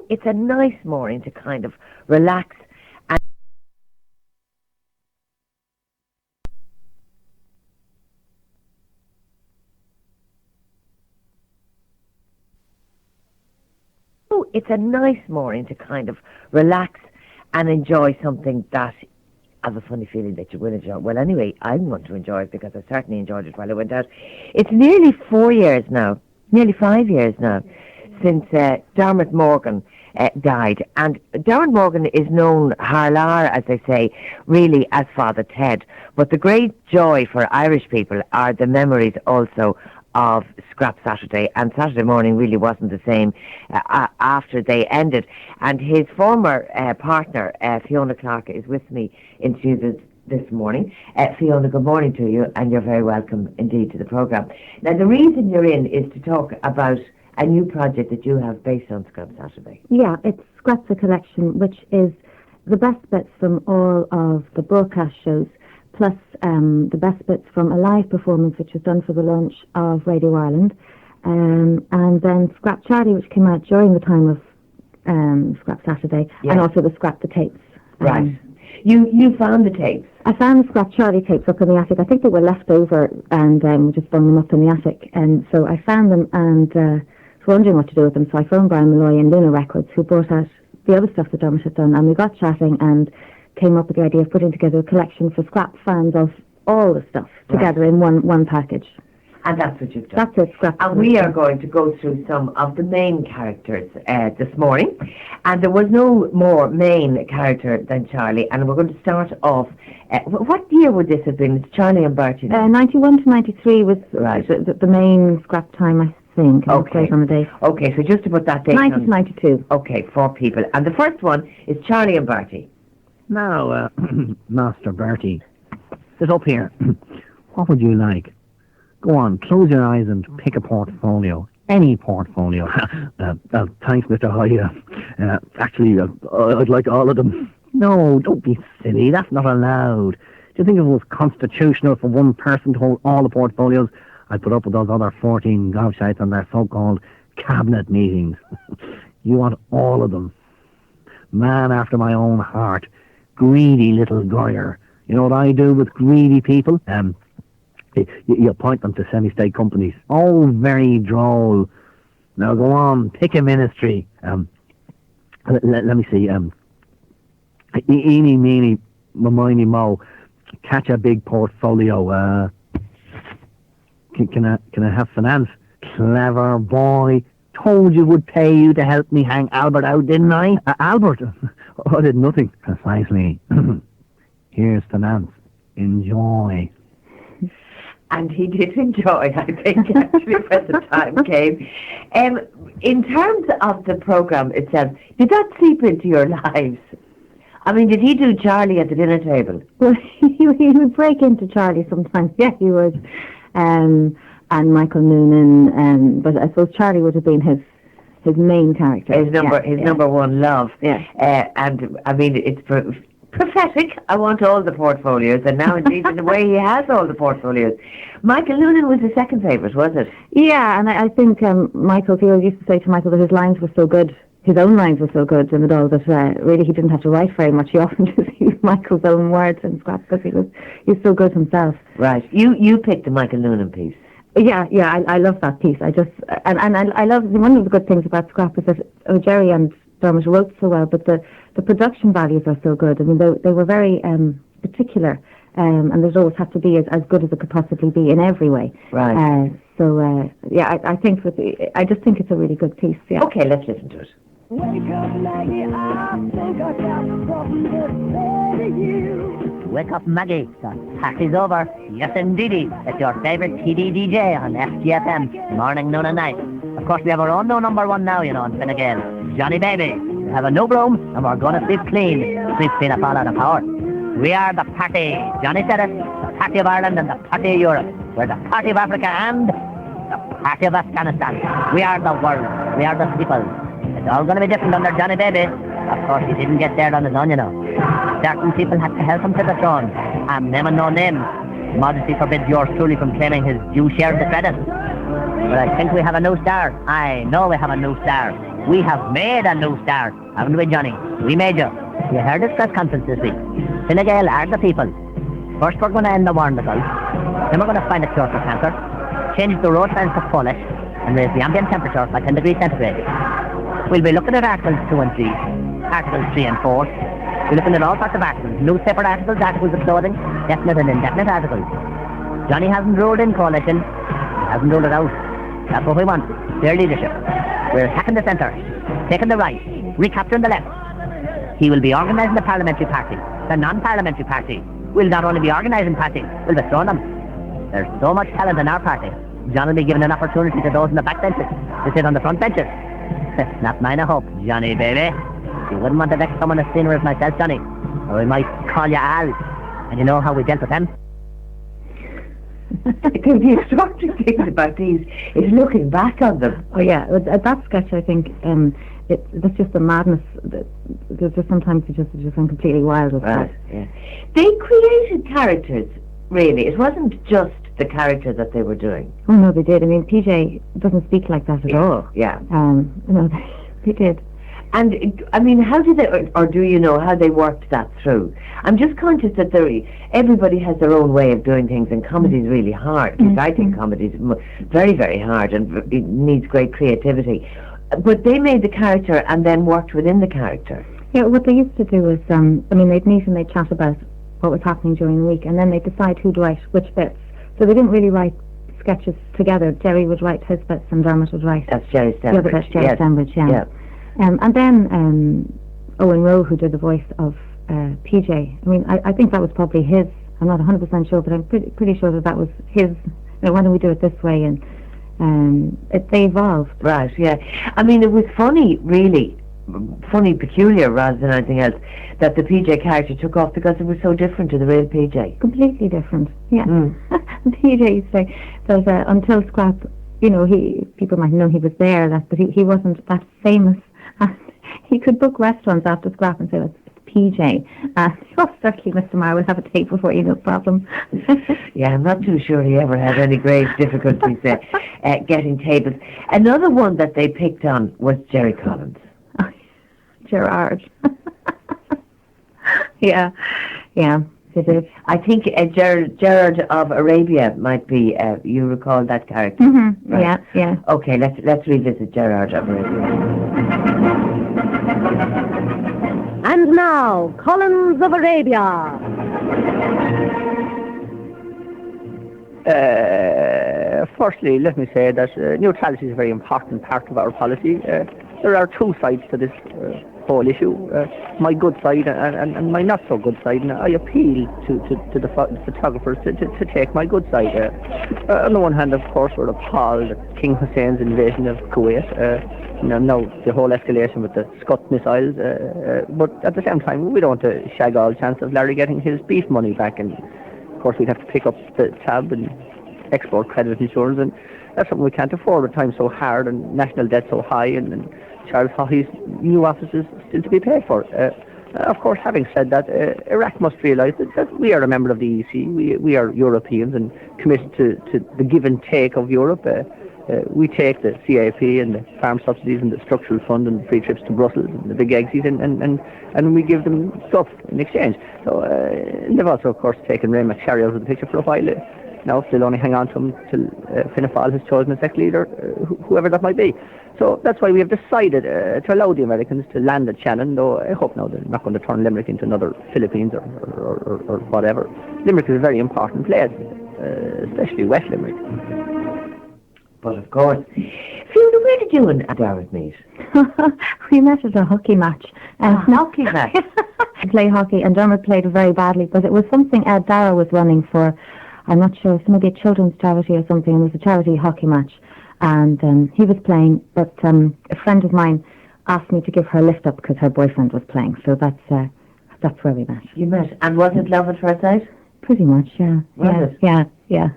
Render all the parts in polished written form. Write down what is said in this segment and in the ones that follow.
it's a nice morning to kind of relax and it's a nice morning to kind of relax and enjoy something that I have a funny feeling that you will enjoy. Well, anyway, I'm going to enjoy it because I certainly enjoyed it while I went out. It's nearly 4 years now, nearly 5 years now, since Dermot Morgan died. And Dermot Morgan is known, Harlar, as they say, really as Father Ted. But the great joy for Irish people are the memories also of Scrap Saturday, and Saturday morning really wasn't the same after they ended. And his former partner, Fiona Clarke, is with me in studio this morning. Fiona, good morning to you, and you're very welcome indeed to the programme. Now, the reason you're in is to talk about a new project that you have based on Scrap Saturday. Yeah, it's Scraps, a collection, which is the best bits from all of the broadcast shows, plus the best bits from a live performance which was done for the launch of Radio Ireland, and then Scrap Charlie, which came out during the time of Scrap Saturday, and also the Scrap the Tapes. Right. You found the tapes? I found the Scrap Charlie tapes up in the attic. I think they were left over, and we just bung them up in the attic. And so I found them and was wondering what to do with them. So I phoned Brian Malloy and Luna Records, who brought out the other stuff that Dermot had done, and we got chatting and came up with the idea of putting together a collection for Scrap fans of all the stuff together in one package. And that's what you've done. That's it, Scrap. And we are going to go through some of the main characters this morning. And there was no more main character than Charlie. And we're going to start off. What year would this have been? It's Charlie and Bertie. 91 to 93 was the main Scrap time, I think. Okay. On the day. Okay, so just to put that date 90 to 92. Okay, 4 people. And the first one is Charlie and Bertie. Now, Master Bertie, sit up here. What would you like? Go on, close your eyes and pick a portfolio. Any portfolio. Thanks, Mr. Hyde. Actually, I'd like all of them. No, don't be silly. That's not allowed. Do you think if it was constitutional for one person to hold all the portfolios, I'd put up with those other 14 gobshites on their so-called cabinet meetings? You want all of them. Man after my own heart. Greedy little Goyer. You know what I do with greedy people? You appoint them to semi-state companies. Oh, very droll. Now go on, pick a ministry. Let me see. Eeny, meeny, miny, mo. Catch a big portfolio. Can I have finance? Clever boy. Told you would pay you to help me hang Albert out, didn't I? Albert? I did nothing. Precisely. Here's finance. Enjoy. And he did enjoy, I think, actually, when the time came. In terms of the programme itself, did that seep into your lives? I mean, did he do Charlie at the dinner table? Well, he would break into Charlie sometimes. Yeah, he would. And Michael Noonan. But I suppose Charlie would have been his main character. His number one love. Yeah. And, I mean, it's prophetic. I want all the portfolios, and now indeed in a way he has all the portfolios. Michael Noonan was the second favourite, was it? Yeah, and I think Michael Field used to say to Michael that his lines were so good, his own lines were so good and all, that really he didn't have to write very much. He often just used Michael's own words and scraps because he was so good himself. Right. You picked the Michael Noonan piece. Yeah, I love that piece. I just and I love, one of the good things about Scrap is that Jerry and Dermot wrote so well, but the production values are so good. I mean, they were very particular, and there's always have to be as good as it could possibly be in every way. Right. I think I just think it's a really good piece. Yeah. Okay, let's listen to it. Wake up, Maggie, I think I got something to say to you. Wake up, Maggie. The party's over. Yes, indeedy. It's your favourite TD DJ on FGFM, morning, noon and night. Of course, we have our own no number one now, you know, in Fine Gael. Johnny Baby. We have a no broom, and we're going to sleep clean. Sleep clean up all out of power. We are the party. Johnny said it. The party of Ireland and the party of Europe. We're the party of Africa and the party of Afghanistan. We are the world. We are the people. It's all going to be different under Johnny Baby. Of course, he didn't get there on his own, you know. Certain people had to help him to the throne. I'm name and no name. Modesty forbids yours truly from claiming his due share of the credit. But I think we have a new star. I know we have a new star. We have made a new star, haven't we, Johnny? We made you. You heard this press conference this week. Fine Gael are the people. First we're going to end the war in the Gulf. Then we're going to find a cure for cancer, change the road trends to Polish, and raise the ambient temperature by 10 degrees centigrade. We'll be looking at Articles 2 and 3, Articles 3 and 4. We're looking at all sorts of articles, newspaper articles, articles of clothing, definite and indefinite articles. Johnny hasn't ruled in coalition, he hasn't ruled it out. That's what we want, clear leadership. We're attacking the centre, taking the right, recapturing the left. He will be organising the parliamentary party, the non-parliamentary party. We'll not only be organising parties, we'll be throwing them. There's so much talent in our party. John will be giving an opportunity to those in the back benches to sit on the front benches. Not mine, I hope, Johnny, baby. You wouldn't want to vex someone as senior as myself, Johnny, or we might call you Al. And you know how we dealt with them. Because the extraordinary things about these is looking back on them. Oh yeah, that sketch, I think, that's just the madness. There's just sometimes you just went completely wild with that. Yeah. They created characters, really. It wasn't just the character that they were doing. Oh no, they did. I mean, PJ doesn't speak like that at all. Yeah. No, they did. And, I mean, how did they, or do you know how they worked that through? I'm just conscious that everybody has their own way of doing things, and comedy is really hard, because I think comedy is very, very hard, and it needs great creativity. But they made the character and then worked within the character. Yeah, what they used to do was, I mean, they'd meet and they'd chat about what was happening during the week, and then they'd decide who'd write which bits. So they didn't really write sketches together. Jerry would write his bits and Dermot would write That's Jerry Stembridge. the other bits, Jerry Stembridge, Yeah. And then Owen Rowe, who did the voice of PJ. I mean, I think that was probably his. I'm not 100% sure, but I'm pretty sure that was his. Why don't we do it this way? And they evolved. Right, yeah. I mean, it was funny, really. Funny, peculiar, rather than anything else, that the PJ character took off because it was so different to the real PJ. Completely different, yeah. PJ used to say, there's until Scrap, you know, people might know he was there, but he wasn't that famous. He could book restaurants after Scrap and say, it's PJ. Oh, certainly Mr. Marr will have a table for you, no problem. Yeah, I'm not too sure he ever had any great difficulties getting tables. Another one that they picked on was Jerry Collins. Gerard. yeah, they did. I think Gerard of Arabia might be. You recall that character? Mm-hmm. Right. Yeah. Okay, let's revisit Gerard of Arabia. And now, Collins of Arabia. Firstly, let me say that neutrality is a very important part of our policy. There are two sides to this whole issue, my good side and my not so good side, and I appeal to the photographers to take my good side. On the one hand, of course, we're appalled at King Hussein's invasion of Kuwait, now the whole escalation with the Scud missiles, but at the same time we don't shag all chance of Larry getting his beef money back, and of course we'd have to pick up the tab and export credit insurance, and that's something we can't afford with times so hard and national debt so high, and Charles Haughey's new offices still to be paid for. Of course, having said that, Iraq must realise that we are a member of the EC. We are Europeans and committed to the give and take of Europe. We take the CAP and the farm subsidies and the structural fund and free trips to Brussels and the big exit, and we give them stuff in exchange. So they've also, of course, taken Ray McSherry out of the picture for a while. Now they'll only hang on to him till Fianna Fáil has chosen a second leader, whoever that might be. So that's why we have decided to allow the Americans to land at Shannon, though I hope now they're not going to turn Limerick into another Philippines or whatever. Limerick is a very important place, especially West Limerick. But of course, Fiona, where did you and Darren meet? We met at a hockey match. Hockey match? Play hockey, and Dermot played very badly, but it was something Dara was running for, I'm not sure, maybe a children's charity or something. It was a charity hockey match, and he was playing, but a friend of mine asked me to give her a lift up because her boyfriend was playing, so that's where we met. You met, and was it love at first sight? Pretty much, yeah. Was it? Yeah.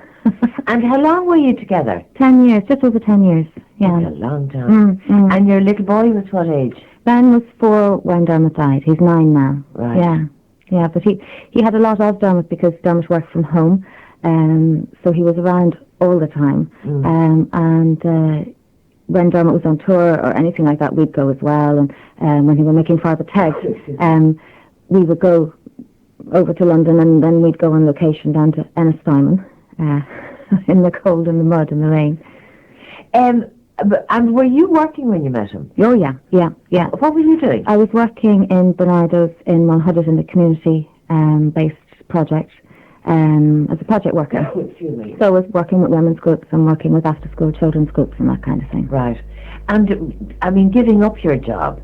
And how long were you together? 10 years, just over 10 years. Yeah. That's a long time. And your little boy was what age? Ben was 4 when Dermot died. He's 9 now. Right. Yeah, but he had a lot of Dermot because Dermot worked from home. So he was around all the time. And when Dermot was on tour or anything like that, we'd go as well. And when he was making Father Ted, we would go over to London, and then we'd go on location down to Ennistimon, in the cold and the mud and the rain. And were you working when you met him? Oh, yeah. What were you doing? I was working in Bernardo's in Mulhudder in the community-based project as a project worker. So I was working with women's groups and working with after-school children's groups and that kind of thing. Right. And, I mean, giving up your job...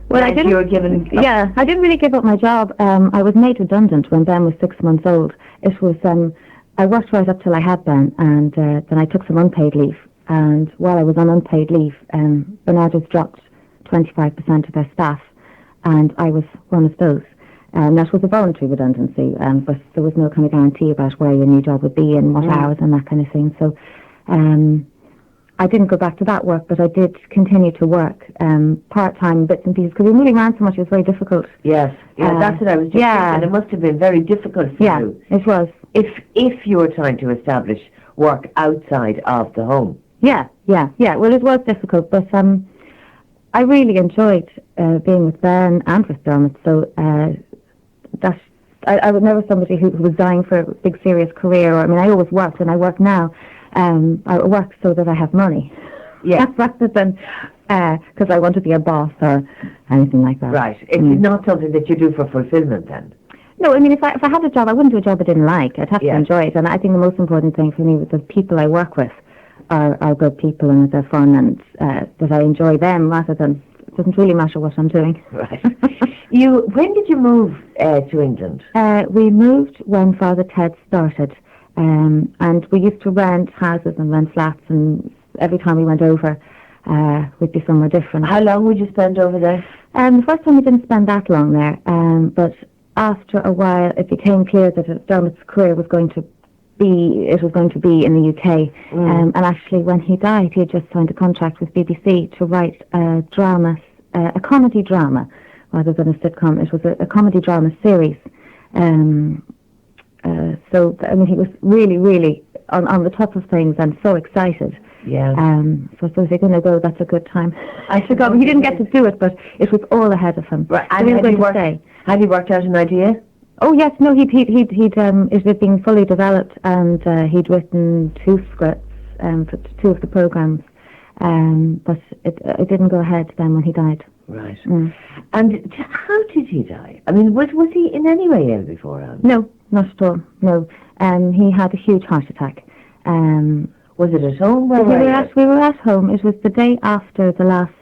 Well, I didn't. You were given... Yeah, I didn't really give up my job. I was made redundant when Ben was 6 months old. It was... I worked right up till I had Ben, and then I took some unpaid leave. And while I was on unpaid leave, Bernardo's dropped 25% of their staff, and I was one of those. That was a voluntary redundancy, but there was no kind of guarantee about where your new job would be and what hours and that kind of thing. So I didn't go back to that work, but I did continue to work part-time bits and pieces, because we moving around so much, it was very difficult. Yes, that's what I was just thinking. It must have been very difficult for you. Yeah, it was. If you were trying to establish work outside of the home. Yeah. Well, it was difficult, but I really enjoyed being with Ben and with Dermot. So I was never somebody who was dying for a big serious career. I mean, I always worked, and I work now. I work so that I have money. Yeah. Rather than because I want to be a boss or anything like that. Right. It's not something that you do for fulfillment then. No, I mean, if I had a job, I wouldn't do a job I didn't like. I'd have to enjoy it. And I think the most important thing for me was the people I work with are good people, and they're fun, and that I enjoy them rather than, it doesn't really matter what I'm doing. Right. When did you move to England? We moved when Father Ted started, and we used to rent houses and rent flats, and every time we went over, we'd be somewhere different. How long would you spend over there? The first time we didn't spend that long there, but after a while it became clear that Dermot's career was going to be in the UK. And actually when he died, he had just signed a contract with BBC to write a comedy drama rather than a sitcom. It was a comedy drama series. So, I mean, he was really, really on the top of things and so excited. Yeah. So I suppose if you're going to go, that's a good time. I forgot. He didn't get to do it, but it was all ahead of him. Right. And had he worked out an idea? Oh yes, no. It had been fully developed, and he'd written 2 scripts for 2 of the programs, but it didn't go ahead then when he died. Right. And how did he die? I mean, was he in any way ill beforehand? No, not at all. No. He had a huge heart attack. Was it at home? We were at home. It was the day after the last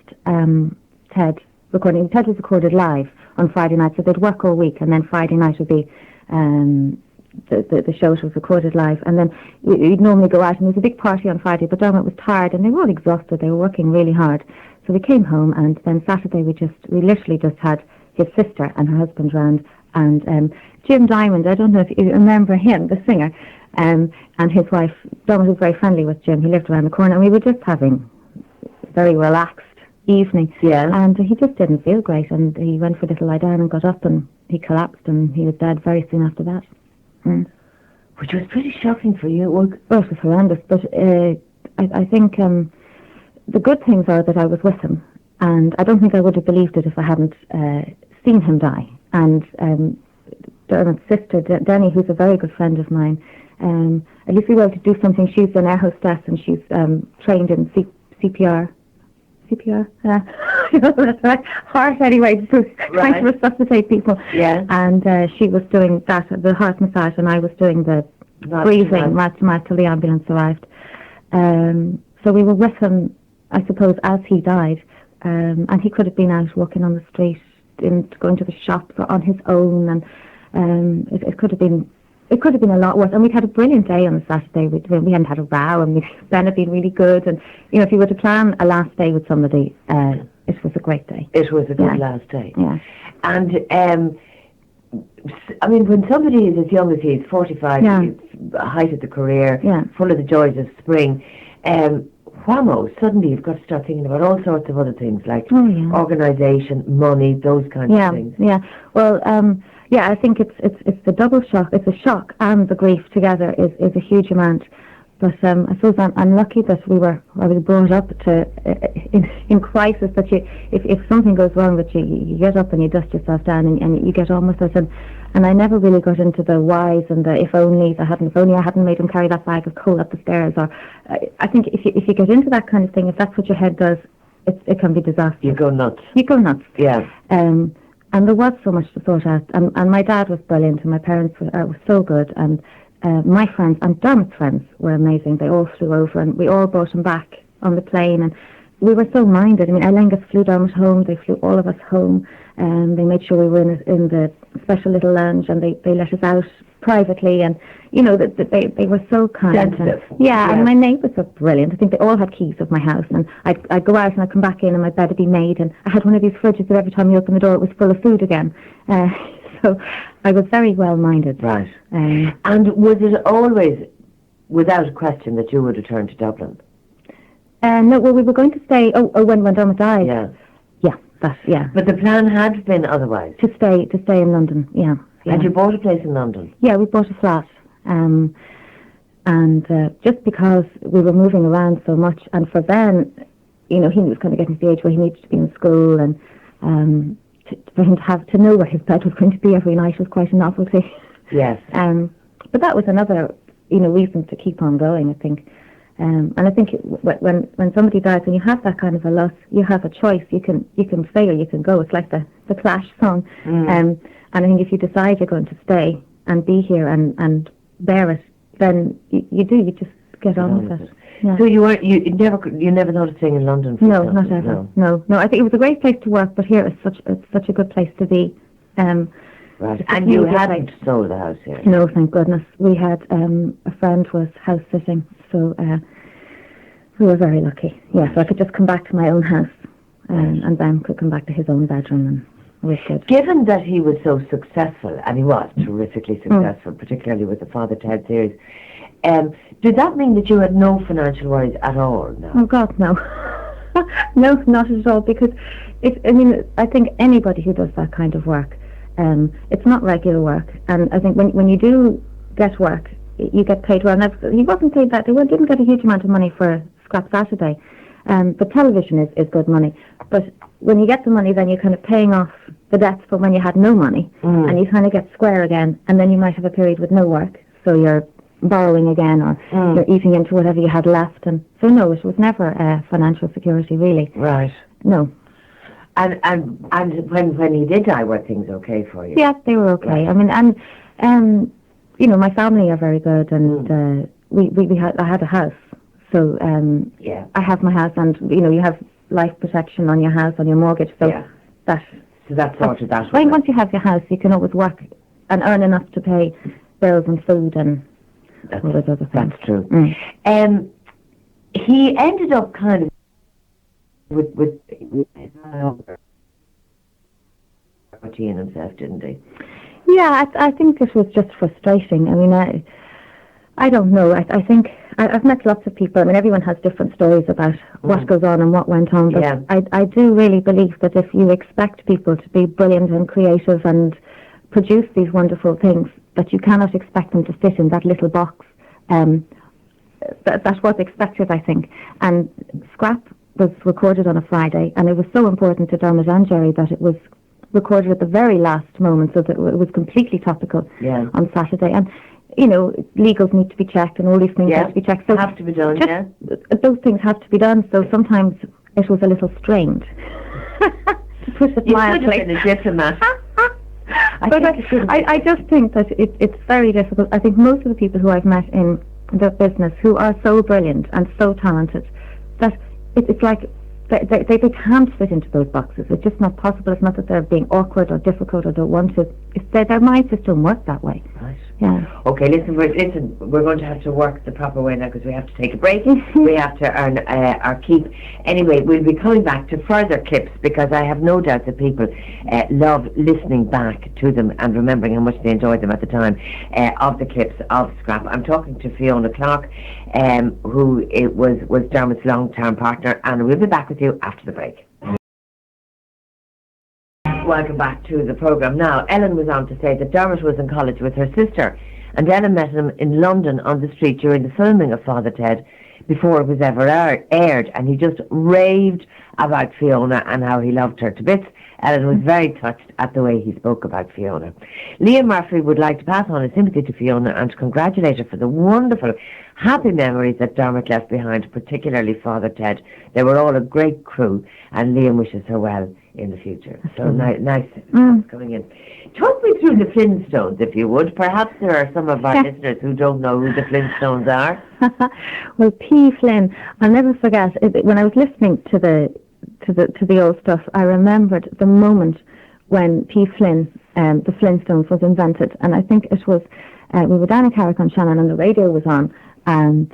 TED recording. TED was recorded live on Friday night, so they'd work all week, and then Friday night would be the show was recorded live, and then we'd normally go out, and there was a big party on Friday, but Dermot was tired, and they were all exhausted. They were working really hard. So we came home, and then Saturday we literally just had his sister and her husband round, and Jim Diamond, I don't know if you remember him, the singer, and his wife. Dermot was very friendly with Jim. He lived around the corner, and we were just having a very relaxed evening. Yeah. And he just didn't feel great, and he went for a little lie down and got up, and he collapsed, and he was dead very soon after that. Which was pretty shocking for you. Well, it was horrendous, but I think the good things are that I was with him, and I don't think I would have believed it if I hadn't seen him die. And Dermot's sister, Denny, who's a very good friend of mine, at least we were able to do something. She's an air hostess, and she's trained in CPR. Heart anyway, trying to resuscitate people. Yeah. And she was doing that, the heart massage, and I was doing the breathing, mouth to mouth, till the ambulance arrived. So we were with him, I suppose, as he died, and he could have been out walking on the street, going to the shops on his own, and it could have been a lot worse. And we'd had a brilliant day on the Saturday. We hadn't had a row, and Ben had been really good. And if you were to plan a last day with somebody, it was a great day. It was a good last day. Yeah. And I mean, when somebody is as young as he is, 45, he's height of the career, full of the joys of spring, whammo, suddenly you've got to start thinking about all sorts of other things, like organisation, money, those kinds of things. Yeah. Well, yeah, I think it's the double shock. It's a shock and the grief together is a huge amount. But I suppose I'm lucky that I was brought up to in crisis, that if something goes wrong, that you get up and you dust yourself down and you get on with it. And I never really got into the whys and the if only I hadn't made him carry that bag of coal up the stairs. Or I think if you get into that kind of thing, if that's what your head does, it can be disastrous. You go nuts. Yeah. And there was so much to sort out. And my dad was brilliant, and my parents were so good, and my friends and Dermot's friends were amazing. They all flew over, and we all brought him back on the plane, and we were so minded. I mean, Aer Lingus flew Dermot home. They flew all of us home, and they made sure we were in the special little lounge, and they let us out privately, and they were so kind. Sensitive. And my neighbours were brilliant. I think they all had keys of my house, and I'd go out and I'd come back in and my bed would be made, and I had one of these fridges that every time you open the door it was full of food again. So I was very well minded. Right. And was it always, without question, that you would return to Dublin? No, well, we were going to stay. When Dermot died. Yeah. Yeah. But the plan had been otherwise. To stay in London. Yeah. And you bought a place in London? Yeah, we bought a flat. And just because we were moving around so much, and for Ben, he was kind of getting to the age where he needed to be in school, and for him to know where his bed was going to be every night was quite a novelty. Yes. But that was another, reason to keep on going, I think. And I think when somebody dies and you have that kind of a loss, you have a choice. You can stay or you can go. It's like the Clash song. And I think if you decide you're going to stay and be here and bear it, then you just get on with it. Yeah. So you never thought of staying in London? No, not ever. No. I think it was a great place to work, but here it's such a good place to be. Right. And you hadn't sold the house here? No, thank goodness. We had a friend was house sitting, so we were very lucky. Yeah, so I could just come back to my own house, and Ben could come back to his own bedroom, and we could. Given that he was so successful, and he was terrifically successful, particularly with the Father Ted series, did that mean that you had no financial worries at all? No. Oh God, no. No, not at all. Because I think anybody who does that kind of work, it's not regular work, and I think when you do get work, you get paid well. Now, he wasn't paid that. They didn't get a huge amount of money for Scrap Saturday, but television is good money. But when you get the money, then you're kind of paying off the debts from when you had no money, and you kind of get square again, and then you might have a period with no work, so you're borrowing again, or you're eating into whatever you had left. And so no, it was never financial security, really. Right. No. And when he did die, were things okay for you? Yeah, they were okay. Right. I mean, and my family are very good, and I had a house, so I have my house, and you have life protection on your house, on your mortgage, so that's sorted that I think once you have your house, you can always work and earn enough to pay bills and food and all those other things. That's true. He ended up kind of with in himself, didn't he? Yeah, I think it was just frustrating. I mean, I don't know. I think I've met lots of people. I mean, everyone has different stories about what goes on and what went on. But I do really believe that if you expect people to be brilliant and creative and produce these wonderful things, that you cannot expect them to fit in that little box. That was expected, I think. And Scrap was recorded on a Friday, and it was so important to Dermot and Jerry that it was recorded at the very last moment, so that it was completely topical on Saturday. And legals need to be checked, and all these things have to be checked. So have to be done. Those things have to be done. So sometimes it was a little strained. To put it mildly. You could have been a diplomat. I just think that it's very difficult. I think most of the people who I've met in the business who are so brilliant and so talented, that it's like they can't fit into those boxes. It's just not possible. It's not that they're being awkward or difficult or don't want to. It's their minds just don't work that way. Right. Yeah. Okay, listen, we're going to have to work the proper way now, because we have to take a break. We have to earn our keep. Anyway, we'll be coming back to further clips, because I have no doubt that people love listening back to them and remembering how much they enjoyed them at the time, of the clips of Scrap. I'm talking to Fiona Clarke, who was Dermot's long-term partner, and we'll be back with you after the break. Welcome back to the programme. Now, Ellen was on to say that Dermot was in college with her sister, and Ellen met him in London on the street during the filming of Father Ted before it was ever aired, and he just raved about Fiona and how he loved her to bits. Ellen was very touched at the way he spoke about Fiona. Liam Murphy would like to pass on his sympathy to Fiona and to congratulate her for the wonderful, happy memories that Dermot left behind, particularly Father Ted. They were all a great crew, and Liam wishes her well in the future. So nice coming in. Talk me through the Flintstones, if you would. Perhaps there are some of our listeners who don't know who the Flintstones are. Well, P. Flynn, I'll never forget, when I was listening to the old stuff, I remembered the moment when P. Flynn, the Flintstones, was invented. And I think it was, we were down in Carrick-on-Shannon and the radio was on, and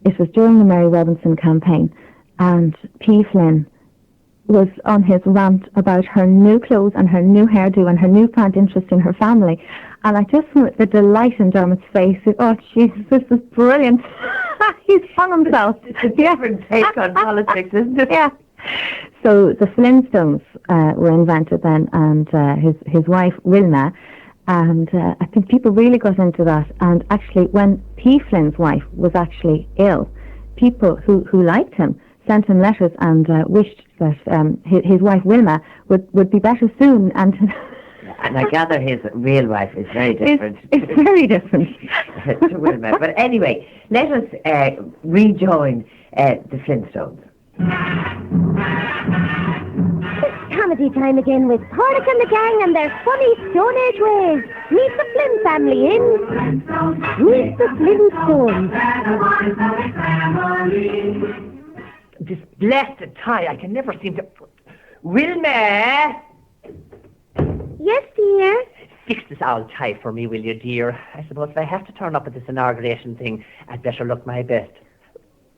it was during the Mary Robinson campaign, and P. Flynn was on his rant about her new clothes and her new hairdo and her newfound interest in her family. And I just saw the delight in Dermot's face. Oh, Jesus, this is brilliant. He's hung himself. It's a different take on politics, isn't it? Yeah. So the Flintstones were invented then, and his wife, Wilma, and I think people really got into that. And actually, when P. Flynn's wife was actually ill, people who liked him sent him letters and wished that his wife Wilma would be better soon. And and I gather his real wife is very different. It's very different to Wilma. But anyway, let us rejoin the Flintstones. It's comedy time again with Porrick and the gang and their funny Stone Age ways. Meet the Flynn family in Meet the Flintstones. This blasted tie, I can never seem to... Wilma! Yes, dear? Fix this old tie for me, will you, dear? I suppose if I have to turn up at this inauguration thing, I'd better look my best.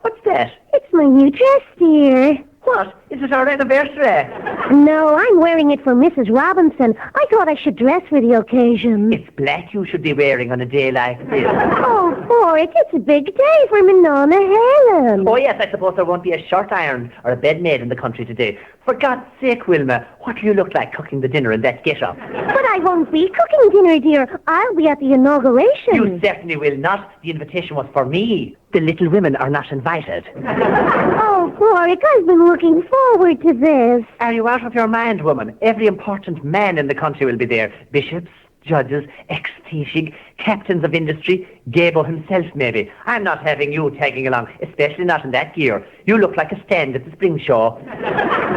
What's that? It's my new dress, dear. What? Is it our anniversary? No, I'm wearing it for Mrs. Robinson. I thought I should dress for the occasion. It's black you should be wearing on a day like this. Oh, Porrick, it's a big day for my Nonna Helen. Oh, yes, I suppose there won't be a shirt ironed or a bed made in the country today. For God's sake, Wilma, what do you look like cooking the dinner in that get-up? But I won't be cooking dinner, dear. I'll be at the inauguration. You certainly will not. The invitation was for me. The little women are not invited. Oh, Porrick, I've been looking forward to this. Are you out of your mind, woman? Every important man in the country will be there. Bishops, judges, ex-Taoiseach, captains of industry, Gable himself, maybe. I'm not having you tagging along, especially not in that gear. You look like a stand at the spring show.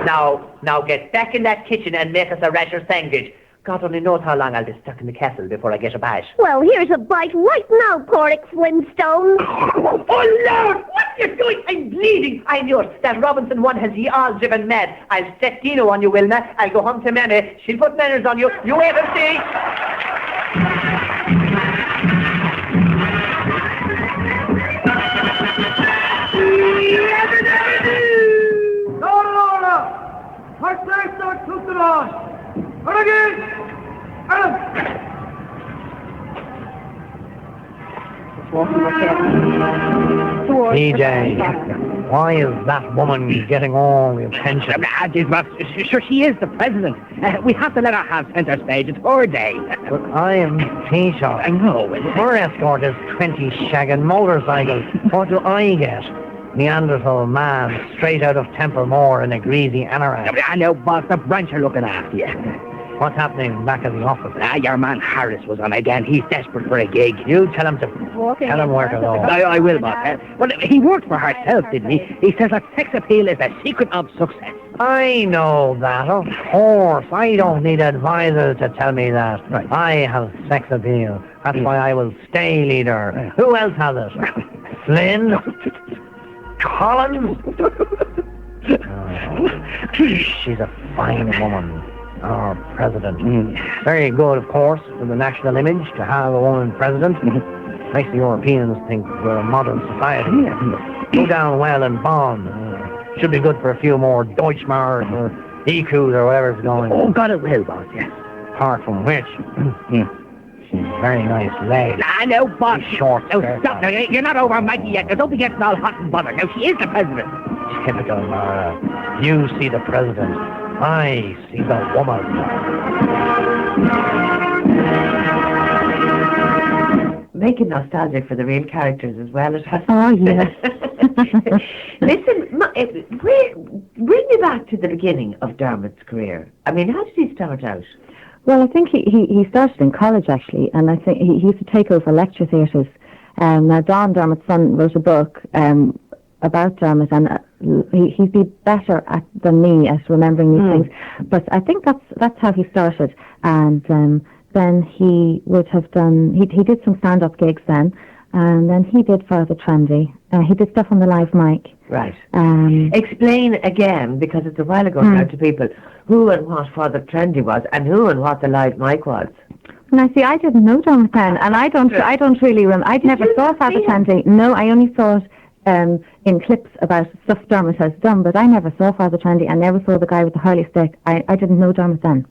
Now get back in that kitchen and make us a rasher sandwich. God only knows how long I'll be stuck in the castle before I get a bite. Well, here's a bite right now, Porrick Flintstone. Oh, Lord! What are you doing? I'm bleeding. I knew it. That Robinson one has ye all driven mad. I'll set Dino on you, Wilma. I'll go home to Mammy. She'll put manners on you. You wait and see. Order! First place start took the launch. And again! DJ, why is that woman getting all the attention? Sure, she is the president. We have to let her have centre stage. It's her day. But I am Taoiseach. I know. Her escort is 20 shagging motorcycles. What do I get? Neanderthal man, straight out of Templemore in a greasy anorak. I know, boss. The branch are looking after you. What's happening back in the office? Your man Harris was on again. He's desperate for a gig. You tell him to... Tell him where to go. I will, boss. Well, he worked for herself, didn't he? He says that sex appeal is the secret of success. I know that, of course. I don't need advisors to tell me that. Right. I have sex appeal. That's why I will stay leader. Right. Who else has it? Flynn? Collins? Oh, she's a fine woman. Our president. Very good, of course, for the national image to have a woman president. Makes the Europeans think we're a modern society. Go down well in Bonn. Should be good for a few more Deutschmark or EQs or whatever's going. Oh, God, it will, boss, yes. Apart from which, she's very nice legs. I know, boss. Short Now, skirt. stop. Now, you're not over Maggie yet. Now, don't be getting all hot and bothered. Now, she is the president. Typical Mara. You see the president. I see the woman. Make it nostalgic for the real characters as well. It has. Oh, yes. Listen, bring me back to the beginning of Dermot's career. I mean, how did he start out? Well, I think he started in college, actually, and I think he used to take over lecture theatres. Now, Don, Dermot's son, wrote a book about Dermot, and he'd be better than me at remembering these things. But I think that's how he started, and then he would have done. He did some stand-up gigs then, and then he did Father Trendy. He did stuff on the live mic. Right. Explain again, because it's a while ago now, to people who and what Father Trendy was, and who and what the live mic was. Now, see, I didn't know Dermot then, and I don't really remember. I never saw Father Trendy. No, I only saw it in clips about stuff Dermot has done, but I never saw Father Trendy. I never saw the guy with the hurley stick. I didn't know Dermot then.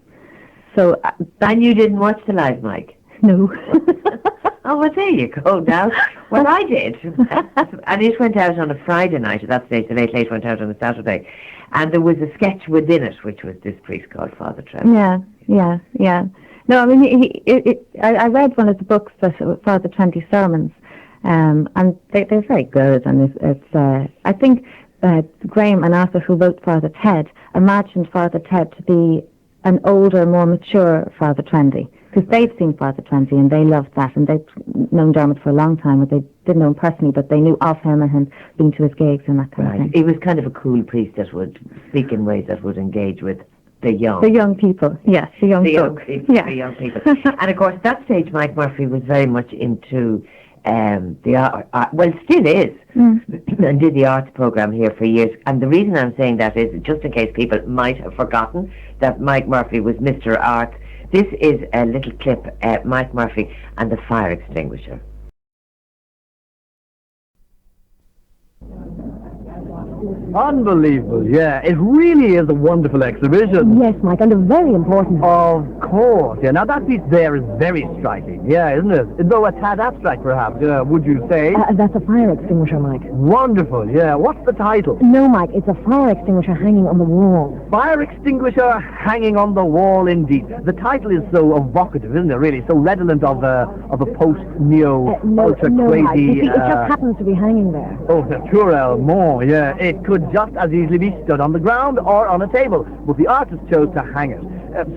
So, and you didn't watch the live mic? No. Oh, well, there you go now. Well, I did. And it went out on a Friday night at that stage. The Late Late went out on a Saturday. And there was a sketch within it, which was this priest called Father Trendy. Yeah. No, I mean, I read one of the books that Father Trendy sermons, and they're very good. And it's I think Graham and Arthur, who wrote Father Ted, imagined Father Ted to be an older, more mature Father Trendy, because they'd seen Father Trendy and they loved that, and they'd known Dermot for a long time, but they didn't know him personally, but they knew of him and had been to his gigs and that kind of thing. He was kind of a cool priest that would speak in ways that would engage with the young. The young people, yes, the young people. The young people. And of course, that stage, Mike Murphy was very much into the art, well, still is, and did the arts program here for years. And the reason I'm saying that is, just in case people might have forgotten, that Mike Murphy was Mr. Arts. This is a little clip, Mike Murphy and the fire extinguisher. Unbelievable, yeah. It really is a wonderful exhibition. Yes, Mike, and a very important one. Of course, yeah. Now that piece there is very striking, yeah, isn't it? Though a tad abstract, perhaps, would you say? That's a fire extinguisher, Mike. Wonderful, yeah. What's the title? No, Mike, it's a fire extinguisher hanging on the wall. Fire extinguisher hanging on the wall, indeed. The title is so evocative, isn't it, really? So redolent of a post-neo, ultra-crazy... Mike, you see, it just happens to be hanging there. Oh, naturellement, yeah. It could just as easily be stood on the ground or on a table, but the artist chose to hang it.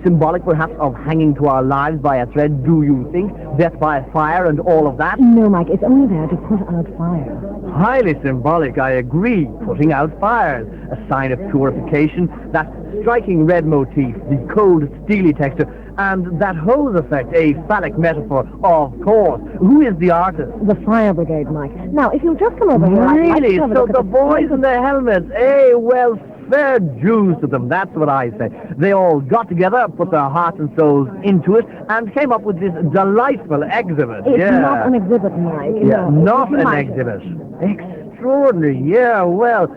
Symbolic, perhaps, of hanging to our lives by a thread, do you think? Death by fire and all of that? No, Mike, it's only there to put out fire. Highly symbolic, I agree. Putting out fires, a sign of purification. That striking red motif, the cold, steely texture, and that hose effect, a phallic metaphor, of course. Who is the artist? The fire brigade, Mike. Now, if you'll just come over here... Really? So the boys in their helmets, well, fair dues to them, that's what I say. They all got together, put their hearts and souls into it, and came up with this delightful exhibit. It's not an exhibit, Mike. Yeah, no, not an exhibit. Extraordinary, yeah, well...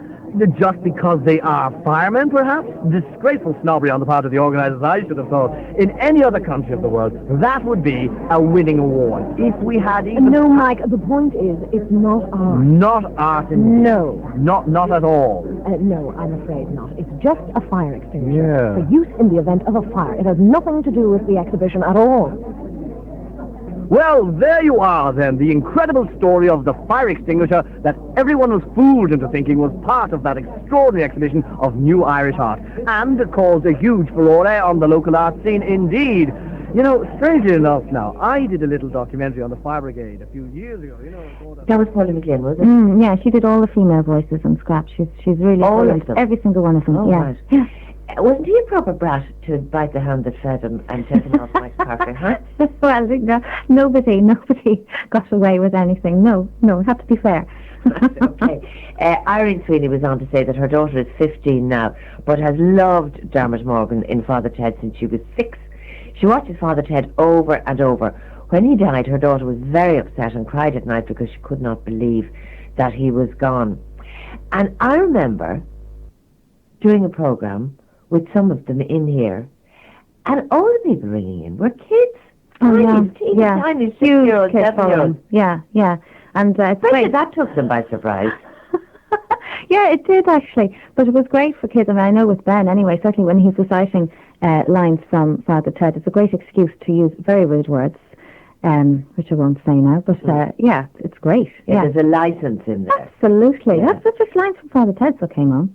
Just because they are firemen, perhaps? Disgraceful snobbery on the part of the organisers, I should have thought. In any other country of the world, that would be a winning award. If we had even... No, Mike, the point is, it's not art. Not art, indeed. No. Not at all. No, I'm afraid not. It's just a fire extinguisher. Yeah. For use in the event of a fire. It has nothing to do with the exhibition at all. Well, there you are, then, the incredible story of the fire extinguisher that everyone was fooled into thinking was part of that extraordinary exhibition of new Irish art, and caused a huge furore on the local art scene indeed. You know, strangely enough now, I did a little documentary on the fire brigade a few years ago, you know. That was Paula McLean, was it? Yeah, she did all the female voices on Scrap. She's really brilliant. Every single one of them, Right. Yeah. Wasn't he a proper brat to bite the hand that fed him and take him off Mike Parker, huh? Well, nobody got away with anything. No, it had to be fair. Okay. Irene Sweeney was on to say that her daughter is 15 now, but has loved Dermot Morgan in Father Ted since she was 6. She watches Father Ted over and over. When he died, her daughter was very upset and cried at night because she could not believe that he was gone. And I remember doing a programme with some of them in here, and all the people ringing in were kids. Tiny 6-year-olds, 7-year-olds. Yeah. And it's great. That took them by surprise. Yeah, it did actually, but it was great for kids. I mean, I know with Ben anyway, certainly when he's reciting lines from Father Ted, it's a great excuse to use very rude words, which I won't say now, but yeah, it's great. Yeah, there's a license in there. Absolutely. That's just lines from Father Ted that came on.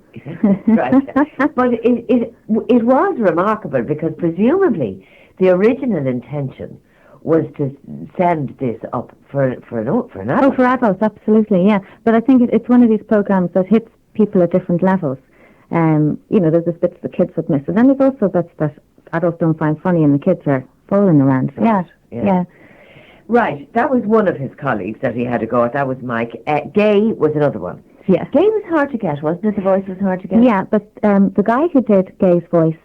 Right. But it was remarkable because presumably the original intention was to send this up for an adult. Oh, for adults, absolutely, yeah. But I think it's one of these programs that hits people at different levels. You know, there's this bits the kids would miss, and then there's also bits that adults don't find funny, and the kids are fooling around. Yeah. Right, that was one of his colleagues that he had to go at. That was Mike. Gay was another one. Yeah. Gay was hard to get, wasn't it? The voice was hard to get. Yeah, but the guy who did Gay's voice,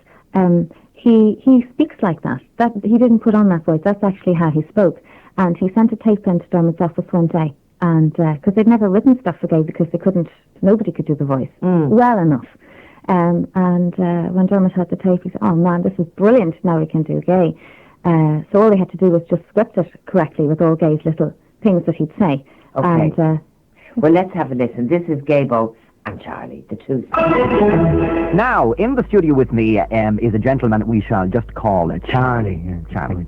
he speaks like that. That he didn't put on that voice. That's actually how he spoke. And he sent a tape into Dermot's office one day, and because they'd never written stuff for Gay because nobody could do the voice well enough. And when Dermot had the tape, he said, "Oh man, this is brilliant! Now we can do Gay." So all they had to do was just script it correctly with all Gay's little things that he'd say. Okay. And, well, let's have a listen. This is Gaybo and Charlie, the two. Now, in the studio with me is a gentleman we shall just call Charlie. Charlie.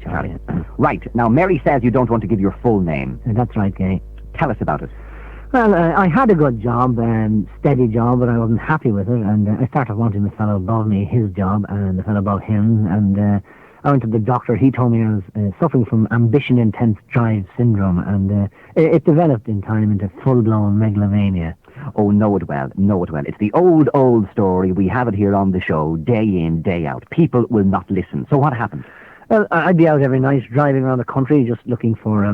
Right. Now, Mary says you don't want to give your full name. That's right, Gay. Tell us about it. Well, I had a good job, steady job, but I wasn't happy with it, and I started wanting the fellow above me his job and the fellow above him, and I went to the doctor. He told me I was suffering from ambition-intense drive syndrome, and it developed in time into full-blown megalomania. Oh, know it well. It's the old story. We have it here on the show, day in, day out. People will not listen. So what happened? Well, I'd be out every night driving around the country just looking for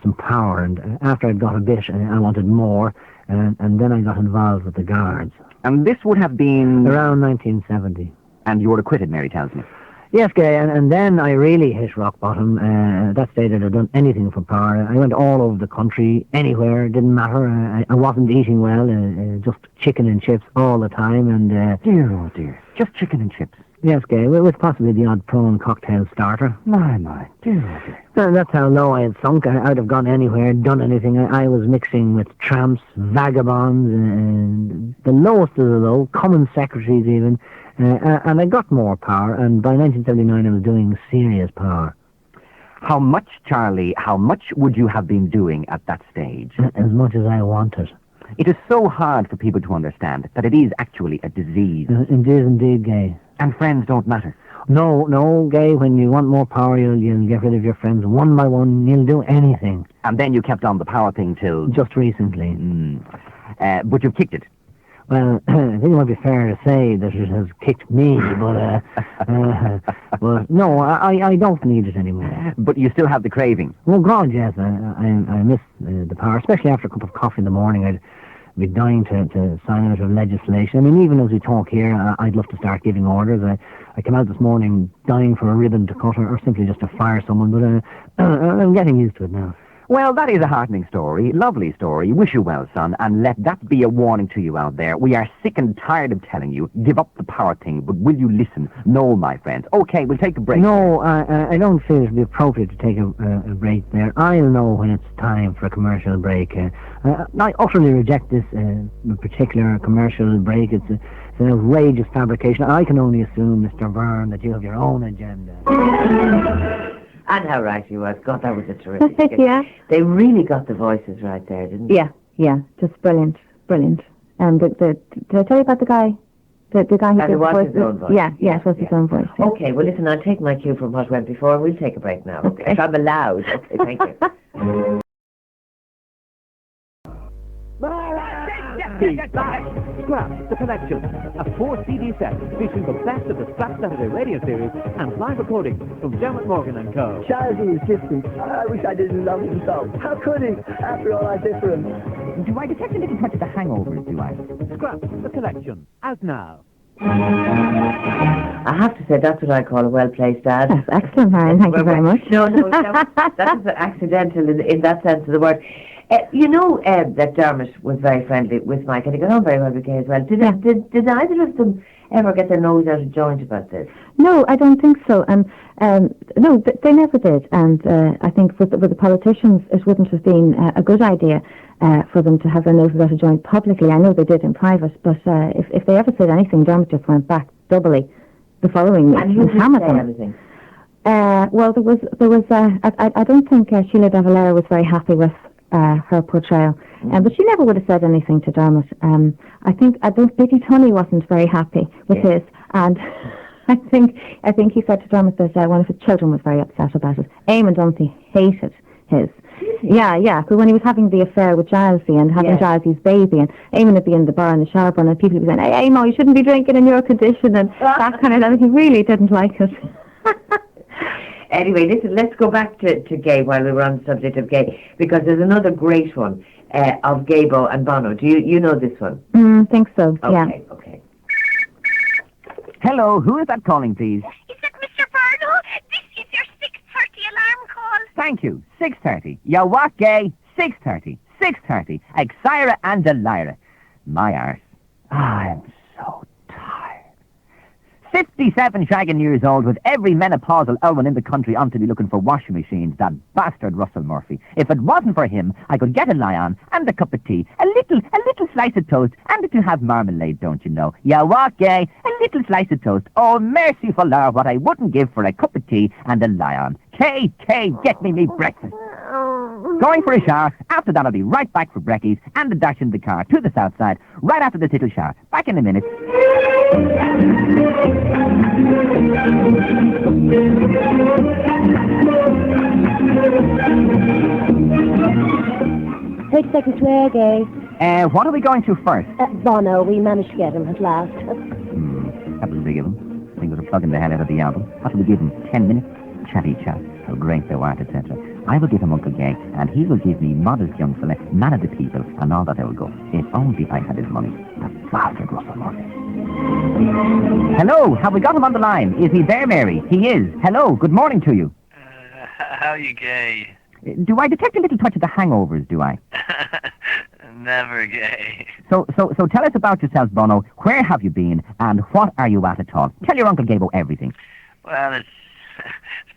some power, and after I'd got a bit, I wanted more, and then I got involved with the Guards. And this would have been... around 1970. And you were acquitted, Mary tells me. Yes, Gay, and then I really hit rock bottom. At that stage, I'd have done anything for power. I went all over the country, anywhere, didn't matter. I wasn't eating well, just chicken and chips all the time, and... Dear, oh dear, just chicken and chips. Yes, Gay, with possibly the odd prawn cocktail starter. My, dear, oh dear. That's how low I had sunk. I'd have gone anywhere, done anything. I was mixing with tramps, vagabonds, and the lowest of the low, common secretaries even, and I got more power, and by 1979 I was doing serious power. How much, Charlie, how much would you have been doing at that stage? As much as I wanted. It is so hard for people to understand that it is actually a disease. It is indeed, Gay. And friends don't matter. No, Gay, when you want more power, you'll get rid of your friends one by one. You'll do anything. And then you kept on the power thing till... just recently. But you've kicked it. Well, I think it might be fair to say that it has kicked me, but no, I don't need it anymore. But you still have the craving? Oh, God, yes. I miss the power, especially after a cup of coffee in the morning. I'd be dying to sign out of legislation. I mean, even as we talk here, I'd love to start giving orders. I came out this morning dying for a ribbon to cut or simply just to fire someone, but I'm getting used to it now. Well, that is a heartening story, lovely story. Wish you well, son, and let that be a warning to you out there. We are sick and tired of telling you, give up the power thing, but will you listen? No, my friends. Okay, we'll take a break. No, I don't feel it would be appropriate to take a break there. I'll know when it's time for a commercial break. I utterly reject this particular commercial break. It's an outrageous fabrication. I can only assume, Mr. Byrne, that you have your own agenda. And how right he was. God, that was a terrific. Yeah. They really got the voices right there, didn't they? Yeah, just brilliant. And did I tell you about the guy? The guy who did the voice? His own voice. Yeah, it was his own voice. Yeah. Okay, well listen, I'll take my cue from what went before. We'll take a break now. Okay. If I'm allowed. Okay, thank you. Scrap, The Collection, a 4-CD set featuring the best of the Scrap Saturday radio series and live recordings from Dermot Morgan and Co. Charlie was different. I wish I didn't love him so. How could he, after all I did for him? Do I detect a little touch of the hangovers, do I? Scrap, The Collection, out now. I have to say, that's what I call a well-placed ad. That's excellent, Marion. Thank you very much. No, that was accidental in that sense of the word. You know that Dermot was very friendly with Mike, and he got on very well with Kay as well. Did either of them ever get their nose out of joint about this? No, I don't think so. And no, they never did. And I think with the politicians, it wouldn't have been a good idea for them to have their noses out of joint publicly. I know they did in private, but if they ever said anything, Dermot just went back doubly the following week. And who did say anything? Well, there was. I don't think Sheila de Valera was very happy with her portrayal, but she never would have said anything to Dermot. I don't. Biggie Tunney wasn't very happy with his, and I think he said to Dermot that one of his children was very upset about it. Eamon Dunphy hated his. Yeah, because when he was having the affair with Gilesy and having Gilesy's baby, and Eamon would be in the bar in the shower, and people would be saying, "Hey, Eamon, you shouldn't be drinking in your condition," and that kind of thing. He really didn't like it. Anyway, listen, let's go back to Gay while we were on the subject of Gay, because there's another great one of Gaybo and Bono. Do you know this one? Think so, yeah. Okay. Hello, who is that calling, please? Is it Mr. Barlow? This is your 6:30 alarm call. Thank you. 6:30. You what, Gay? 6:30. 6:30. Exira and Delira. My arse. I'm so tired. 57 shagging years old with every menopausal Elwyn in the country on to be looking for washing machines, that bastard Russell Murphy. If it wasn't for him, I could get a lie on and a cup of tea, a little slice of toast, and it will have marmalade, don't you know? Yeah, what, Gay? A little slice of toast. Oh, merciful Lord, what I wouldn't give for a cup of tea and a lie on. Kay, get me breakfast. Going for a shower. After that, I'll be right back for brekkies and a dash in the car to the south side, right after this little shower. Back in a minute. Take seconds to air, Gay. What are we going to first? Bono, we managed to get him at last. That was big of him. I think it was a plug in the head out of the album. What will we give him? 10 minutes? Chatty chat. How great thou art, etc. I will give him Uncle Gay, and he will give me modest young fella, man of the people, and all that I will go. If only I had his money. That bastard Russell Murphy. Hello, have we got him on the line? Is he there, Mary? He is. Hello, good morning to you. How are you, Gay? Do I detect a little touch of the hangovers, do I? Never, Gay. So tell us about yourself, Bono. Where have you been, and what are you at all? Tell your Uncle Gabo everything. Well, it's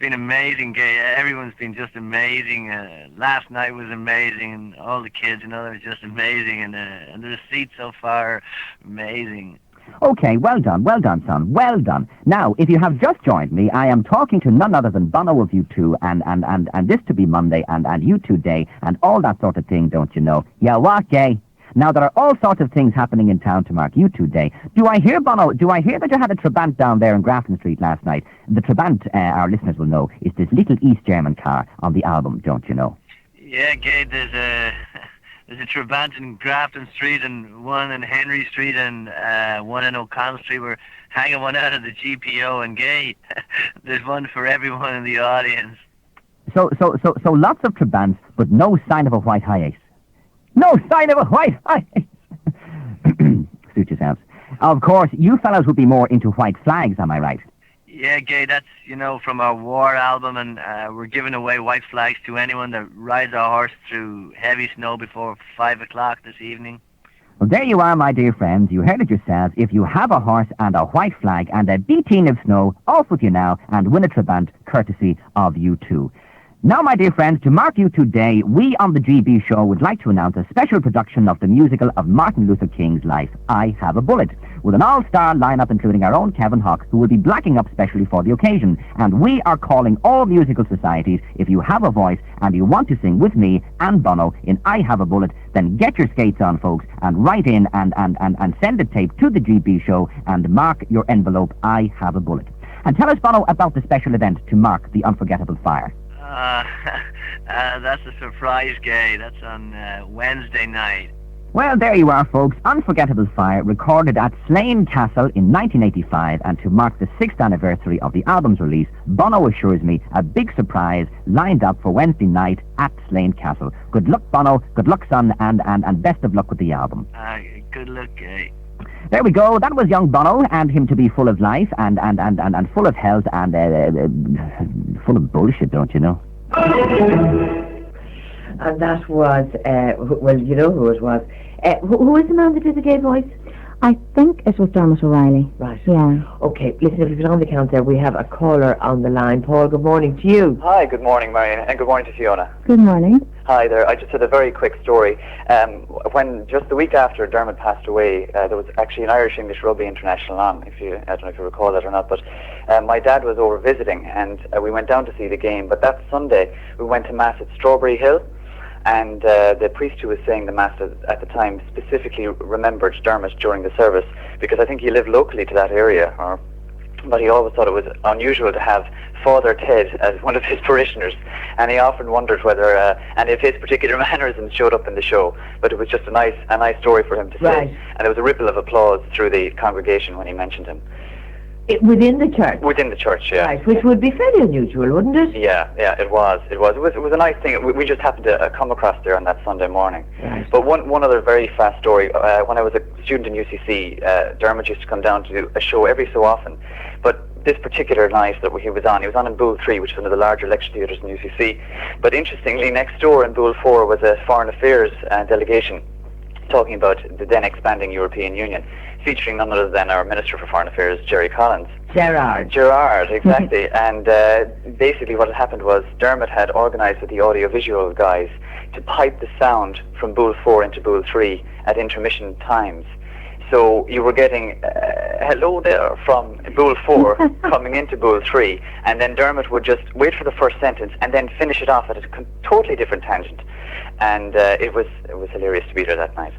been amazing, Gay. Everyone's been just amazing. Last night was amazing, and all the kids, they were just amazing, and the receipts so far, amazing. Okay, well done, son, well done. Now, if you have just joined me, I am talking to none other than Bono of U2, and this to be Monday, and U2 Day, and all that sort of thing, don't you know? Yeah, what, Gay? Now, there are all sorts of things happening in town to mark U2 Day. Do I hear, Bono, that you had a Trabant down there in Grafton Street last night? The Trabant, our listeners will know, is this little East German car on the album, don't you know? Yeah, Gay, there's a Trabant in Grafton Street and one in Henry Street and one in O'Connell Street. We're hanging one out of the GPO, and Gay, there's one for everyone in the audience. So lots of Trabants, but no sign of a white Hiace. No sign of a white Hiace! Suit yourselves. Of course, you fellows would be more into white flags, am I right? Yeah, Gay, that's, from our war album, and we're giving away white flags to anyone that rides a horse through heavy snow before 5 o'clock this evening. Well, there you are, my dear friends. You heard it yourselves. If you have a horse and a white flag and a beating of snow, off with you now and win a Trabant courtesy of U2. Now, my dear friends, to mark U2 Day, we on the GB Show would like to announce a special production of the musical of Martin Luther King's life, I Have a Bullet, with an all-star lineup including our own Kevin Hawke, who will be blacking up specially for the occasion. And we are calling all musical societies. If you have a voice and you want to sing with me and Bono in I Have a Bullet, then get your skates on, folks, and write in and send a tape to the GB Show and mark your envelope, I Have a Bullet. And tell us, Bono, about the special event to mark the unforgettable fire. That's a surprise, Gay. That's on Wednesday night. Well, there you are, folks. Unforgettable Fire, recorded at Slane Castle in 1985, and to mark the 6th anniversary of the album's release, Bono assures me a big surprise lined up for Wednesday night at Slane Castle. Good luck, Bono. Good luck, son, and best of luck with the album. Good luck, Gay. There we go. That was young Bono, and him to be full of life and full of health and full of bullshit, don't you know? And that was, well, you know who it was. Who is the man that did the gay voice? I think it was Dermot O'Reilly. Right. Yeah. Okay, listen, if you've been on the count there, we have a caller on the line. Paul, good morning to you. Hi, good morning, Marion, and good morning to Fiona. Good morning. Hi there. I just had a very quick story. When just the week after Dermot passed away, there was actually an Irish-English Rugby International on. I don't know if you recall that or not, but my dad was over visiting, and we went down to see the game. But that Sunday, we went to Mass at Strawberry Hill, and the priest who was saying the Mass at the time specifically remembered Dermot during the service, because I think he lived locally to that area, but he always thought it was unusual to have Father Ted as one of his parishioners, and he often wondered whether and if his particular mannerisms showed up in the show. But it was just a nice story for him to say, and there was a ripple of applause through the congregation when he mentioned him. Within the church? Within the church, yeah. Right, which would be fairly unusual, wouldn't it? Yeah, it was. It was a nice thing. We just happened to come across there on that Sunday morning. Right. But one other very fast story. When I was a student in UCC, Dermot used to come down to do a show every so often. But this particular night that he was on in Boole 3, which is one of the larger lecture theatres in UCC. But interestingly, next door in Boole 4 was a foreign affairs delegation talking about the then expanding European Union, featuring none other than our Minister for Foreign Affairs, Jerry Collins. Gerard, exactly. And basically what had happened was Dermot had organised with the audiovisual guys to pipe the sound from Boole 4 into Boole 3 at intermission times. So you were getting hello there from Boole 4 coming into Boole 3, and then Dermot would just wait for the first sentence and then finish it off at a totally different tangent. And it was hilarious to be there that night.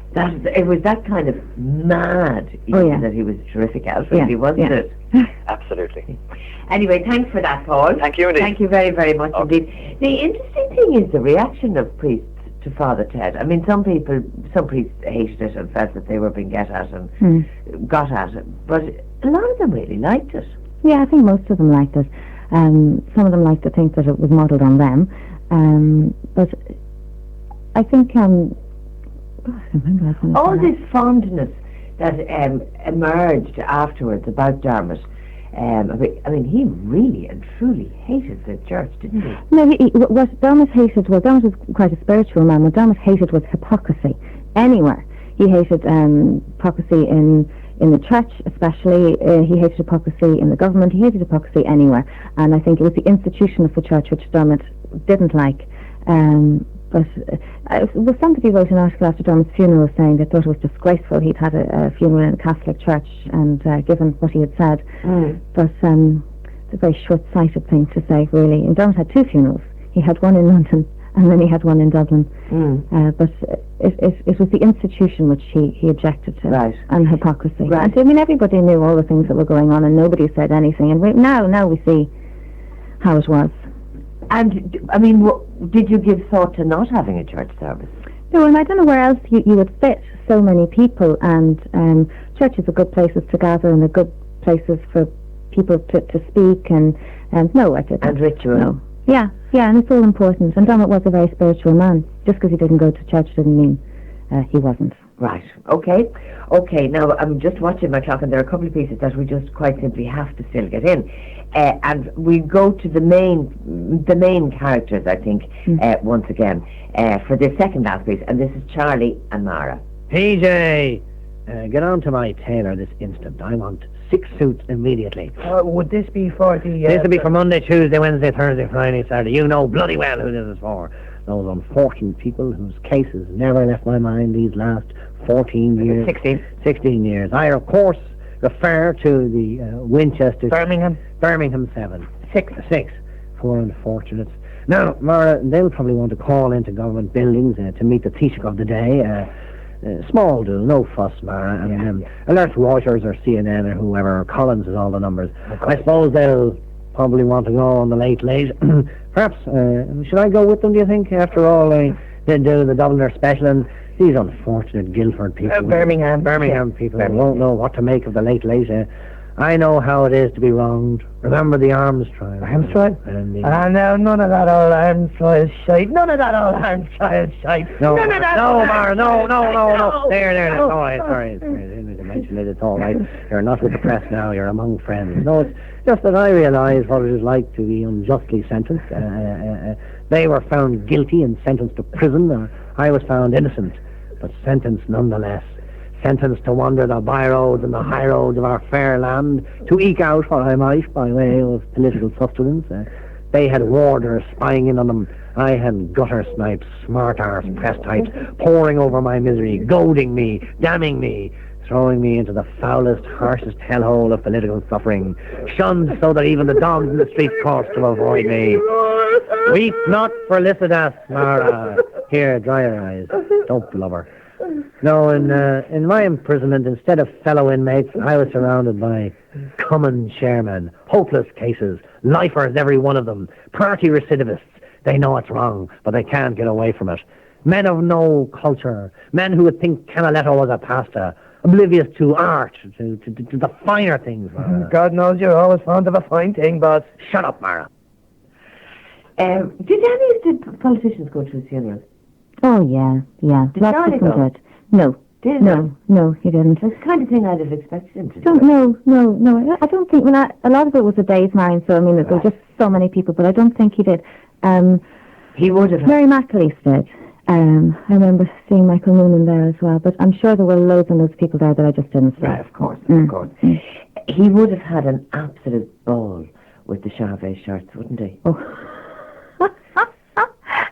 It was that kind of mad that he was terrific at, really, wasn't it? Absolutely. Anyway, thanks for that, Paul. Thank you indeed. Thank you very, very much indeed. The interesting thing is the reaction of priests to Father Ted. I mean, some priests hated it and felt that they were being got at it, but a lot of them really liked it. Yeah, I think most of them liked it. Some of them liked to think that it was modelled on them, but I think all this fondness that emerged afterwards about Dermot. I mean, he really and truly hated the church, didn't he? No, what Dermot hated was, Dermot was quite a spiritual man. What Dermot hated was hypocrisy anywhere. He hated hypocrisy in the church, especially. He hated hypocrisy in the government. He hated hypocrisy anywhere. And I think it was the institution of the church which Dermot didn't like. But somebody wrote an article after Dermot's funeral saying they thought it was disgraceful. He'd had a funeral in a Catholic church, and given what he had said. But it's a very short-sighted thing to say, really. And Dermot had two funerals. He had one in London, and then he had one in Dublin. But it was the institution which he objected to, and hypocrisy. And I mean, everybody knew all the things that were going on, and nobody said anything. And now we see how it was. And, I mean, did you give thought to not having a church service? No, and I don't know where else you would fit so many people, and churches are good places to gather and are good places for people to speak, and no, I didn't. And ritual. No. Yeah, and it's all important. And Dermot was a very spiritual man. Just because he didn't go to church didn't mean he wasn't. Right, okay, now I'm just watching my clock, and there are a couple of pieces that we just quite simply have to still get in. And we go to the main characters, I think, once again, for this second last piece, and this is Charlie and Mara. PJ, get on to my tailor this instant. I want 6 suits immediately. Would this be for the... This will be for Monday, Tuesday, Wednesday, Thursday, Friday, Saturday. You know bloody well who this is for. Those unfortunate people whose cases never left my mind these last 14 years. 16 years. I, of course, refer to the Winchester... Birmingham 7. 6. Poor unfortunates. Now, Mara, they'll probably want to call into government buildings to meet the Taoiseach of the day. Small do, no fuss, Mara. And alert Reuters or CNN or whoever, or Collins is all the numbers. I suppose they'll probably want to go on the late. Perhaps, should I go with them, do you think? After all, they do the Dubliner special, and these unfortunate Guildford people... Birmingham people won't know what to make of the late. I know how it is to be wronged. Remember the arms trial. Arms trial? No, none of that old arms trial shite. No. No, Mara, no. There. All right, sorry. I didn't mention it. It's all right. You're not with the press now. You're among friends. No, it's just that I realise what it is like to be unjustly sentenced. They were found guilty and sentenced to prison. I was found innocent, but sentenced nonetheless. sentenced to wander the byroads and the high roads of our fair land to eke out what I might by way of political sustenance. They had warders spying in on them. I had gutter snipes, smart-arse press types poring over my misery, goading me, damning me, throwing me into the foulest, harshest hellhole of political suffering, shunned so that even the dogs in the streets crossed to avoid me. Weep not for Lycidas, Mara. Here, dry your eyes. Don't blubber. No, in my imprisonment, instead of fellow inmates, I was surrounded by common chairmen, hopeless cases, lifers, every one of them, party recidivists. They know it's wrong, but they can't get away from it. Men of no culture, men who would think Canaletto was a pasta, oblivious to art, to the finer things, Mara. God knows you're always fond of a fine thing, boss. Shut up, Mara. Did any of the politicians go to his funeral? Oh, yeah. Did Lots Charlie of them go? did. No. Did No, he didn't. That's the kind of thing I'd have expected him to do. No. I don't think. A lot of it was a day's Marion, so I mean, there were just so many people, but I don't think he did. He would have. Mary McAleese did. I remember seeing Michael Noonan there as well, but I'm sure there were loads and loads of people there that I just didn't see. Right, of course. He would have had an absolute ball with the Chavez shirts, wouldn't he? Oh.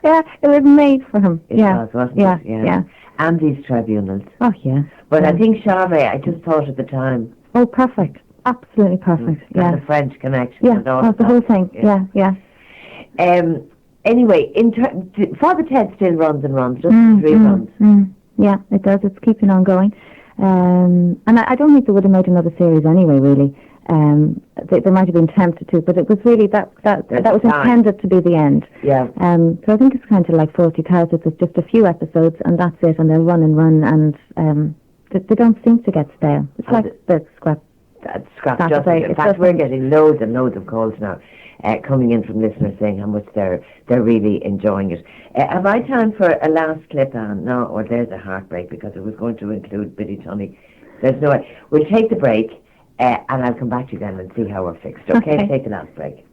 Yeah, it was made for him. It was, wasn't it? Yeah. And these tribunals. Oh, yeah. But I think Chavez, I just thought at the time. Oh, perfect. Absolutely perfect. Yeah. And the French connection. Yeah, and all the whole thing. Yeah. Anyway, Father Ted still runs and runs, just 3 runs. Yeah, it does. It's keeping on going. And I don't think they would have made another series anyway, really. They might have been tempted to, but it was really that was intended to be the end. Yeah. So I think it's kind of like 40 Cows. It's just a few episodes and that's it, and they'll run and they don't seem to get stale. It's like the scrap. Scrap Saturday. justice. In fact, we're getting loads and loads of calls now coming in from listeners saying how much they're really enjoying it. Have I time for a last clip on? No, or there's a heartbreak because it was going to include Billy Tunney. There's no way. We'll take the break and I'll come back to you then and see how we're fixed. Okay. Take the last break.